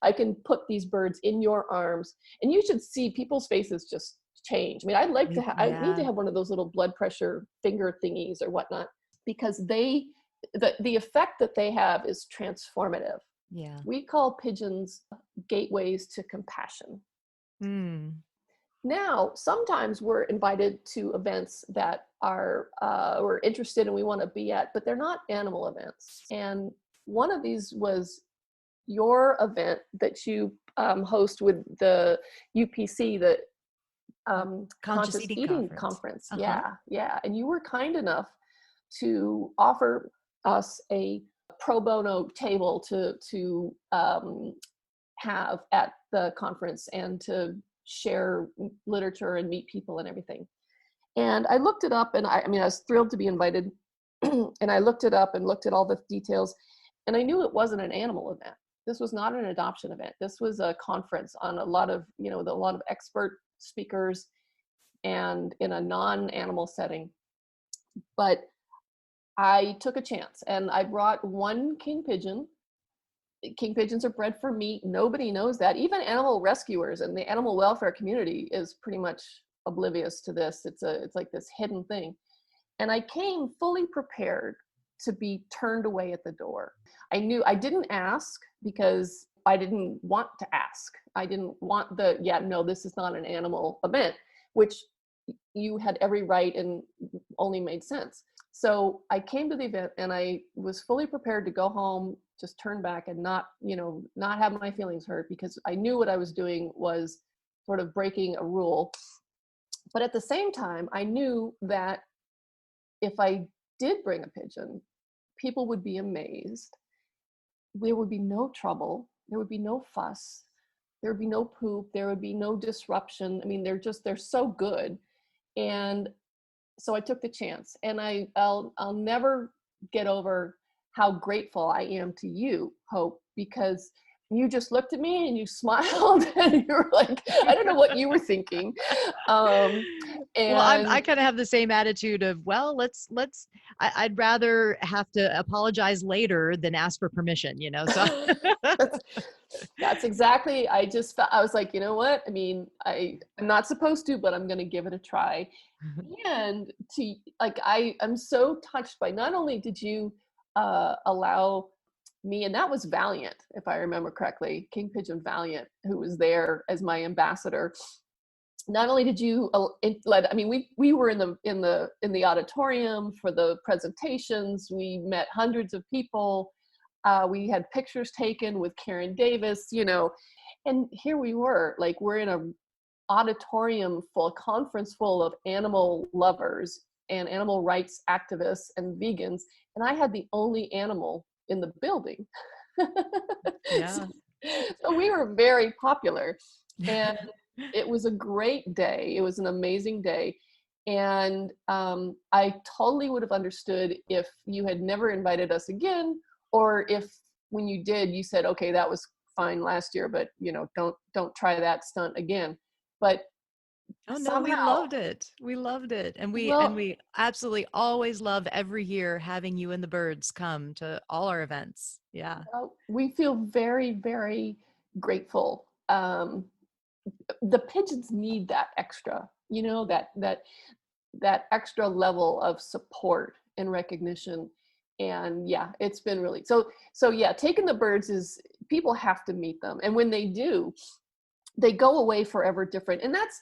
I can put these birds in your arms, and you should see people's faces just change. I need to have one of those little blood pressure finger thingies or whatnot, because the effect that they have is transformative. Yeah. We call pigeons gateways to compassion. Now, sometimes we're invited to events that we're interested and we want to be at, but they're not animal events. And one of these was your event that you host with the UPC, the Conscious Eating Conference. Uh-huh. Yeah. And you were kind enough to offer us a pro bono table to have at the conference, and to share literature and meet people and everything. And I looked it up, and I was thrilled to be invited. And I looked it up and looked at all the details, and I knew it wasn't an animal event. This was not an adoption event. This was a conference on a lot of expert speakers, and in a non-animal setting. But I took a chance, and I brought one king pigeon. King pigeons are bred for meat. Nobody knows that. Even animal rescuers and the animal welfare community is pretty much oblivious to this. It's like this hidden thing. And I came fully prepared to be turned away at the door. I didn't ask, because I didn't want to ask. I didn't want this is not an animal event, which you had every right and only made sense. So I came to the event and I was fully prepared to go home, just turn back and not, not have my feelings hurt, because I knew what I was doing was sort of breaking a rule. But at the same time, I knew that if I did bring a pigeon, people would be amazed. There would be no trouble. There would be no fuss. There would be no poop. There would be no disruption. I mean, they're so good. And so I took the chance, and I'll never get over how grateful I am to you, Hope, because you just looked at me and you smiled and you were like, I don't know what you were thinking. Um, Well, I and kind of have the same attitude of, well, I'd rather have to apologize later than ask for permission, so. that's, that's exactly, I just felt, I was like, you know what? I mean, I'm not supposed to, but I'm going to give it a try. And to like, I'm so touched by, not only did you allow me, and that was Valiant, if I remember correctly, King Pigeon Valiant, who was there as my ambassador. Not only did you I mean, we were in the auditorium for the presentations. We met hundreds of people. We had pictures taken with Karen Davis, and here we were, like, we're in a auditorium full, conference full of animal lovers and animal rights activists and vegans, and I had the only animal in the building. Yeah. So we were very popular, and it was a great day. It was an amazing day. And I totally would have understood if you had never invited us again, or if when you did, you said, okay, that was fine last year, but don't try that stunt again. But Oh no, we somehow, loved it. We loved it. And well, we absolutely always love every year having you and the birds come to all our events. Yeah. we feel very, very grateful. The pigeons need that extra, that extra level of support and recognition. And yeah, it's been really, so yeah, taking the birds is, people have to meet them. And when they do, they go away forever different. And that's,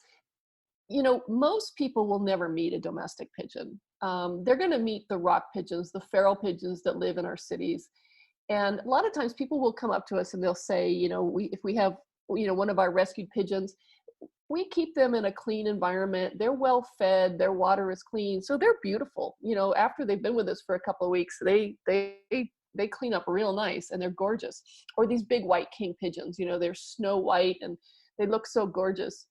most people will never meet a domestic pigeon. They're going to meet the rock pigeons, the feral pigeons that live in our cities. And a lot of times people will come up to us and they'll say, if we have, one of our rescued pigeons, we keep them in a clean environment. They're well fed. Their water is clean. So they're beautiful. After they've been with us for a couple of weeks, they clean up real nice and they're gorgeous. Or these big white king pigeons, they're snow white and they look so gorgeous.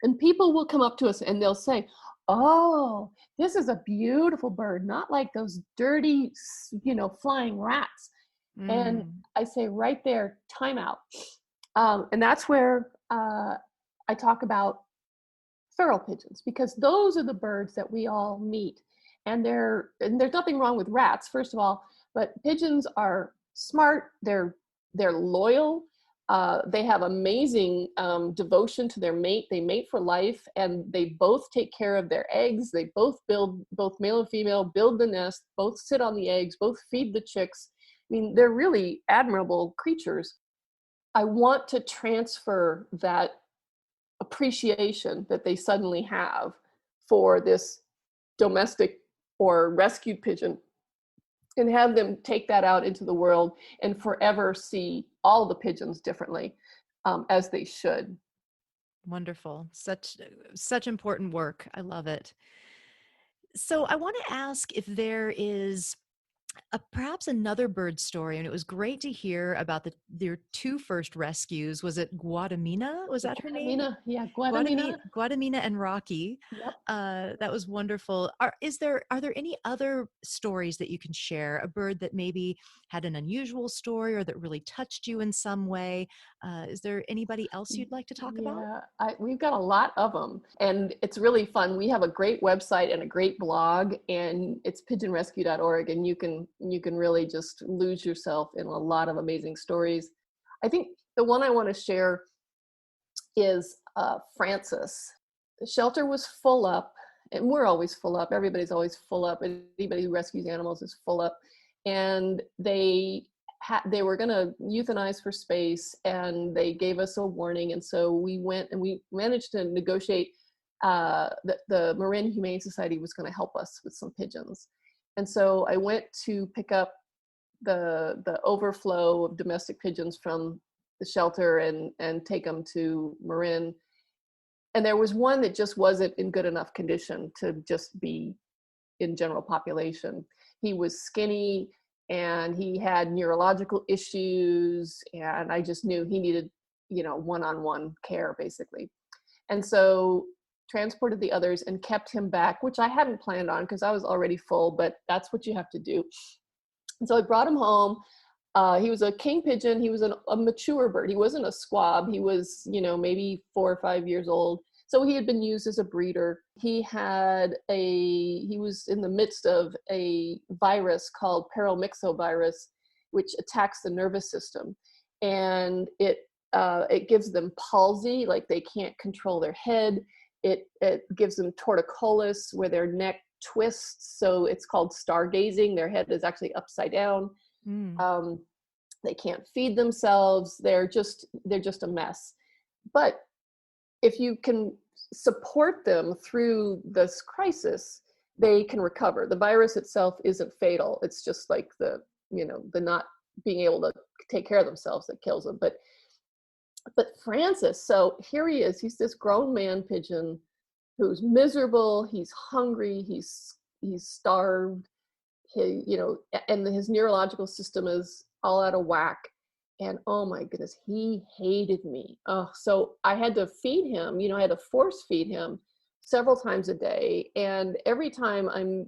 And people will come up to us and they'll say, oh, this is a beautiful bird, not like those dirty, flying rats. And Mm. I say right there, time out. And that's where I talk about feral pigeons, because those are the birds that we all meet. And there's nothing wrong with rats, first of all, but pigeons are smart. They're loyal. They have amazing devotion to their mate. They mate for life, and they both take care of their eggs. They both male and female build the nest, both sit on the eggs, both feed the chicks. I mean, they're really admirable creatures. I want to transfer that appreciation that they suddenly have for this domestic or rescued pigeon, and have them take that out into the world and forever see all the pigeons differently, as they should. Wonderful. Such important work. I love it. So I want to ask if there is perhaps another bird story, and it was great to hear about their two first rescues. Was it Guadamina? Was that her name? Guadamina, yeah, Guadamina. Guadamina and Rocky. Yep. That was wonderful. Are there any other stories that you can share? A bird that maybe had an unusual story or that really touched you in some way? Is there anybody else you'd like to talk about? Yeah, we've got a lot of them, and it's really fun. We have a great website and a great blog, and it's pigeonrescue.org, and you can really just lose yourself in a lot of amazing stories. I think the one I want to share is Francis. The shelter was full up, and we're always full up. Everybody's always full up. Anybody who rescues animals is full up, and they were going to euthanize for space, and they gave us a warning. And so we went and we managed to negotiate. The Marin Humane Society was going to help us with some pigeons. And so I went to pick up the overflow of domestic pigeons from the shelter and take them to Marin. And there was one that just wasn't in good enough condition to just be in general population. He was skinny and he had neurological issues, and I just knew he needed, one-on-one care basically. And so transported the others and kept him back, which I hadn't planned on because I was already full, but that's what you have to do. And so I brought him home. He was a king pigeon. He was a mature bird. He wasn't a squab. He was, maybe 4 or 5 years old. So he had been used as a breeder. He was in the midst of a virus called paramyxovirus, which attacks the nervous system. And it gives them palsy, like they can't control their head. It gives them torticollis, where their neck twists. So it's called stargazing. Their head is actually upside down. Mm. They can't feed themselves. They're just a mess. But if you can support them through this crisis, they can recover. The virus itself isn't fatal. It's just like the not being able to take care of themselves that kills them. But Francis, so here he is. He's this grown man pigeon who's miserable. He's hungry. He's starved. And his neurological system is all out of whack. And oh my goodness, he hated me. Oh, so I had to feed him. I had to force feed him several times a day. And every time I'm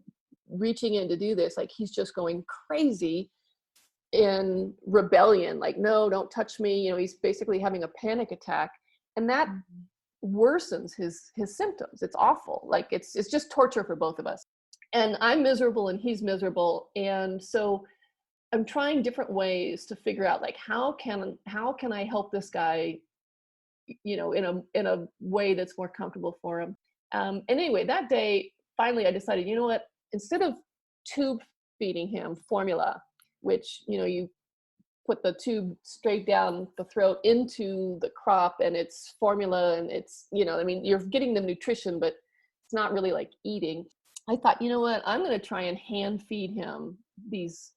reaching in to do this, like he's just going crazy in rebellion. Like, no, don't touch me. He's basically having a panic attack, and that worsens his symptoms. It's awful. Like it's just torture for both of us. And I'm miserable and he's miserable. And so I'm trying different ways to figure out, like, how can I help this guy, in a way that's more comfortable for him. And anyway, that day, finally, I decided, you know what? Instead of tube feeding him formula, which you put the tube straight down the throat into the crop, and it's formula, and it's you're getting the nutrition, but it's not really like eating. I thought, you know what? I'm going to try and hand feed him these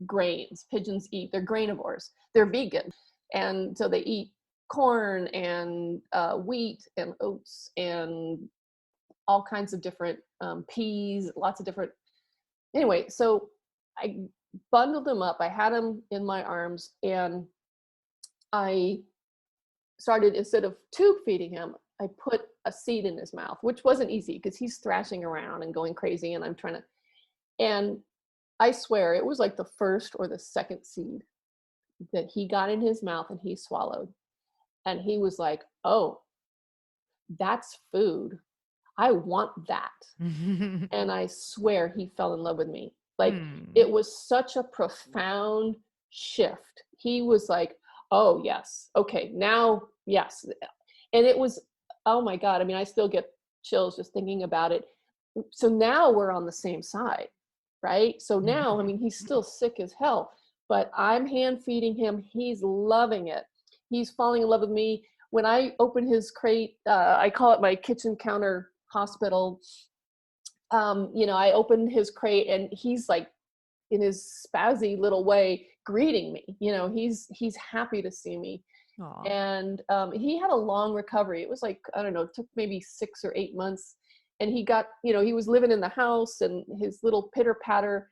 grains. Pigeons eat, they're grainivores, they're vegan. And so they eat corn and wheat and oats and all kinds of different peas, lots of different. Anyway, so I bundled him up. I had him in my arms, and I started, instead of tube feeding him, I put a seed in his mouth, which wasn't easy because he's thrashing around and going crazy, and I'm trying to, and I swear it was like the first or the second seed that he got in his mouth and he swallowed. And he was like, oh, that's food. I want that. And I swear he fell in love with me. Like, it was such a profound shift. He was like, oh, yes. Okay, now, yes. And it was, oh my God. I mean, I still get chills just thinking about it. So now we're on the same side, right? So now, I mean, he's still sick as hell, but I'm hand feeding him. He's loving it. He's falling in love with me. When I open his crate, I call it my kitchen counter hospital. I opened his crate and he's like, in his spazzy little way, greeting me. He's happy to see me. Aw. And he had a long recovery. It was like, I don't know, it took maybe 6 or 8 months. And he got, he was living in the house, and his little pitter patter,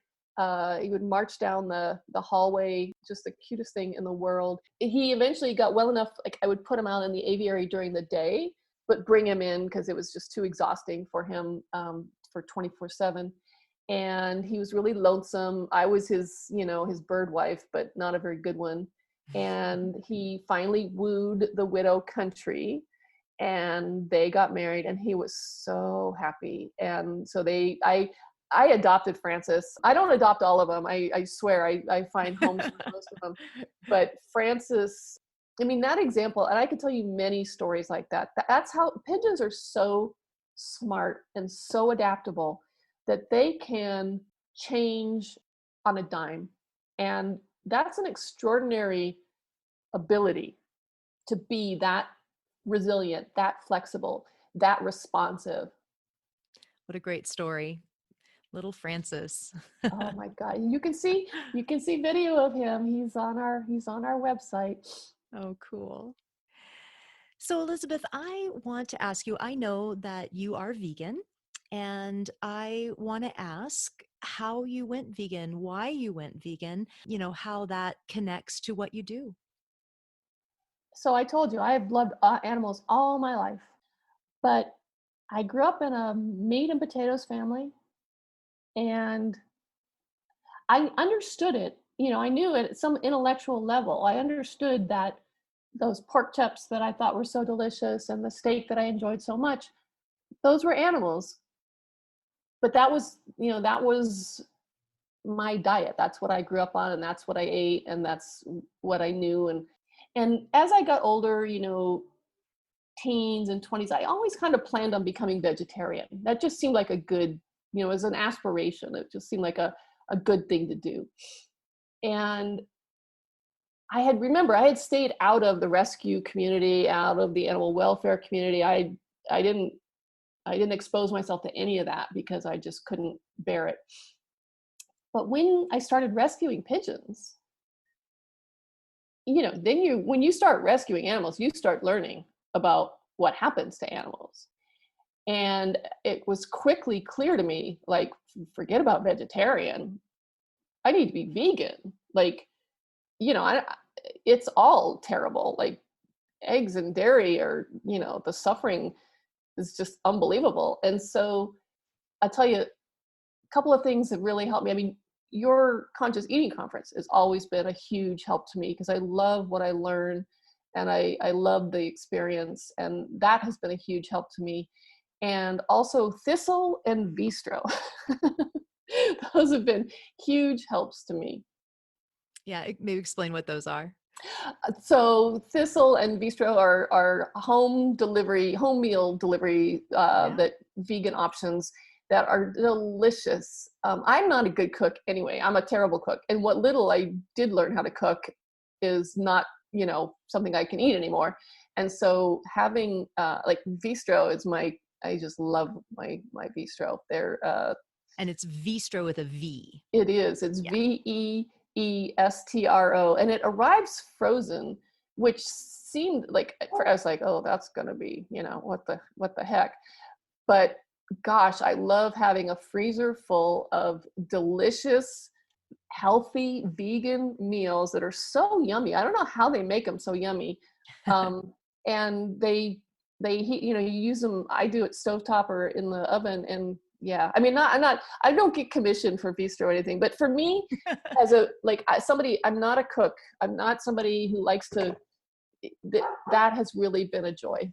he would march down the hallway, just the cutest thing in the world. He eventually got well enough, like I would put him out in the aviary during the day, but bring him in because it was just too exhausting for him for 24/7. And he was really lonesome. I was his bird wife, but not a very good one. And he finally wooed the widow country, and they got married, and he was so happy. And so I adopted Francis. I don't adopt all of them. I swear I find homes for most of them. But Francis, I mean, that example, and I could tell you many stories like that. That's how pigeons are so smart and so adaptable that they can change on a dime. And that's an extraordinary ability, to be that resilient, that flexible, that responsive. What a great story. Little Francis. Oh my God. You can see video of him. He's on our website. Oh, cool. So, Elizabeth, I want to ask you, I know that you are vegan, and I want to ask how you went vegan, why you went vegan, how that connects to what you do. So I told you I've loved animals all my life, but I grew up in a meat and potatoes family, and I understood it. I knew it at some intellectual level. I understood that those pork chops that I thought were so delicious and the steak that I enjoyed so much, those were animals. But that was my diet. That's what I grew up on, and that's what I ate, and that's what I knew. And as I got older, teens and 20s, I always kind of planned on becoming vegetarian. That just seemed like a good, as an aspiration. It just seemed like a good thing to do. And I had stayed out of the rescue community, out of the animal welfare community. I didn't expose myself to any of that because I just couldn't bear it. But when I started rescuing pigeons, then when you start rescuing animals, you start learning about what happens to animals. And it was quickly clear to me, like, forget about vegetarian. I need to be vegan. Like, it's all terrible. Like, eggs and dairy are, the suffering is just unbelievable. And so I'll tell you a couple of things that really helped me. I mean, your conscious eating conference has always been a huge help to me because I love what I learn, and I love the experience, and that has been a huge help to me. And also Thistle and Bistro. Those have been huge helps to me. Yeah, maybe explain what those are. So Thistle and Bistro are home meal delivery, Yeah. that vegan options that are delicious. I'm not a good cook anyway. I'm a terrible cook. And what little I did learn how to cook is not, something I can eat anymore. And so having like Bistro is I just love my Bistro. And it's Vistro with a V. It is. It's Yeah. VEESTRO, and it arrives frozen, which seemed like I was like, oh, that's gonna be, what the heck. But gosh, I love having a freezer full of delicious, healthy vegan meals that are so yummy. I don't know how they make them so yummy. And they heat, you use them. I do it stovetop or in the oven, and yeah, I mean, I don't get commissioned for bistro or anything, but for me, as somebody, I'm not a cook. I'm not somebody who likes to. That has really been a joy.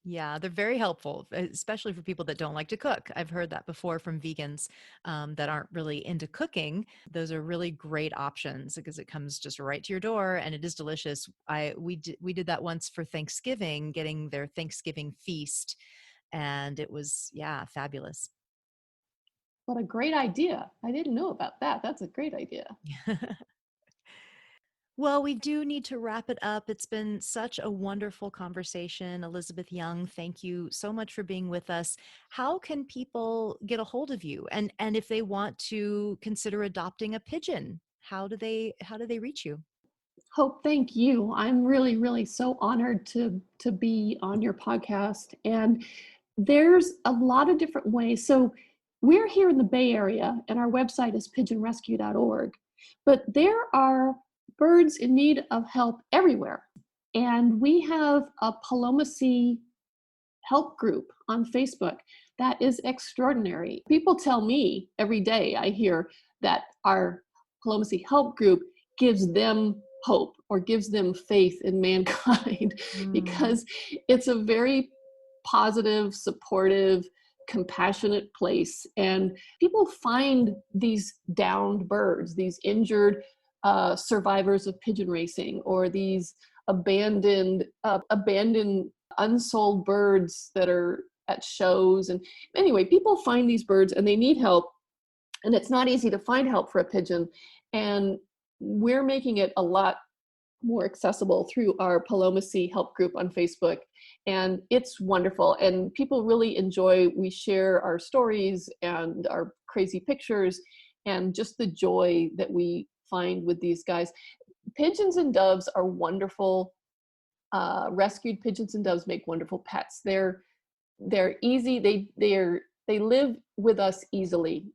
Yeah, they're very helpful, especially for people that don't like to cook. I've heard that before from vegans that aren't really into cooking. Those are really great options because it comes just right to your door and it is delicious. We did that once for Thanksgiving, getting their Thanksgiving feast, and it was, yeah, fabulous. What a great idea! I didn't know about that. That's a great idea. Well, we do need to wrap it up. It's been such a wonderful conversation. Elizabeth Young, thank you so much for being with us. How can people get a hold of you? And if they want to consider adopting a pigeon, how do they reach you? Hope, thank you. I'm really, really so honored to be on your podcast. And there's a lot of different ways. So we're here in the Bay Area, and our website is pigeonrescue.org. But there are birds in need of help everywhere. And we have a Palomacy help group on Facebook that is extraordinary. People tell me every day, I hear that our Palomacy help group gives them hope or gives them faith in mankind Mm, because it's a very positive, supportive, compassionate place. And people find these downed birds, these injured survivors of pigeon racing, or these abandoned unsold birds that are at shows. And anyway, people find these birds and they need help, and it's not easy to find help for a pigeon. And we're making it a lot more accessible through our Palomacy help group on Facebook. And it's wonderful. And people really enjoy, we share our stories and our crazy pictures and just the joy that we find with these guys. Pigeons and doves are wonderful. Rescued pigeons and doves make wonderful pets. They're easy. They live with us easily.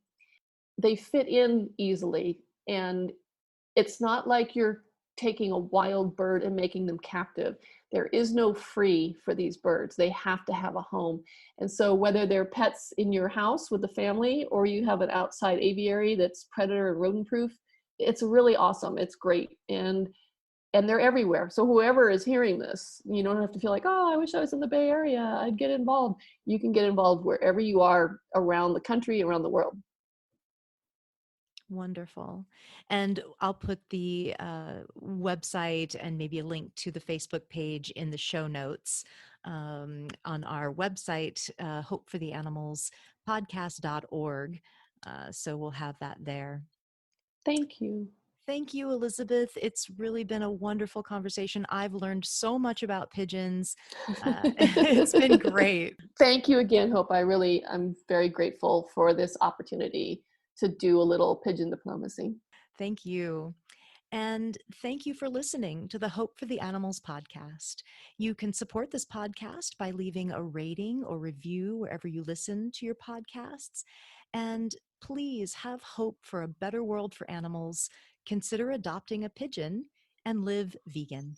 They fit in easily, and it's not like you're taking a wild bird and making them captive. There is no free for these birds. They have to have a home. And so whether they're pets in your house with the family or you have an outside aviary that's predator and rodent proof, it's really awesome. It's great. And they're everywhere. So whoever is hearing this, you don't have to feel like, oh, I wish I was in the Bay Area, I'd get involved. You can get involved wherever you are around the country, around the world. Wonderful. And I'll put the website and maybe a link to the Facebook page in the show notes on our website, hopefortheanimalspodcast.org. So we'll have that there. Thank you. Thank you, Elizabeth. It's really been a wonderful conversation. I've learned so much about pigeons. It's been great. Thank you again, Hope. I'm very grateful for this opportunity to do a little pigeon diplomacy. Thank you. And thank you for listening to the Hope for the Animals podcast. You can support this podcast by leaving a rating or review wherever you listen to your podcasts. And please have hope for a better world for animals. Consider adopting a pigeon and live vegan.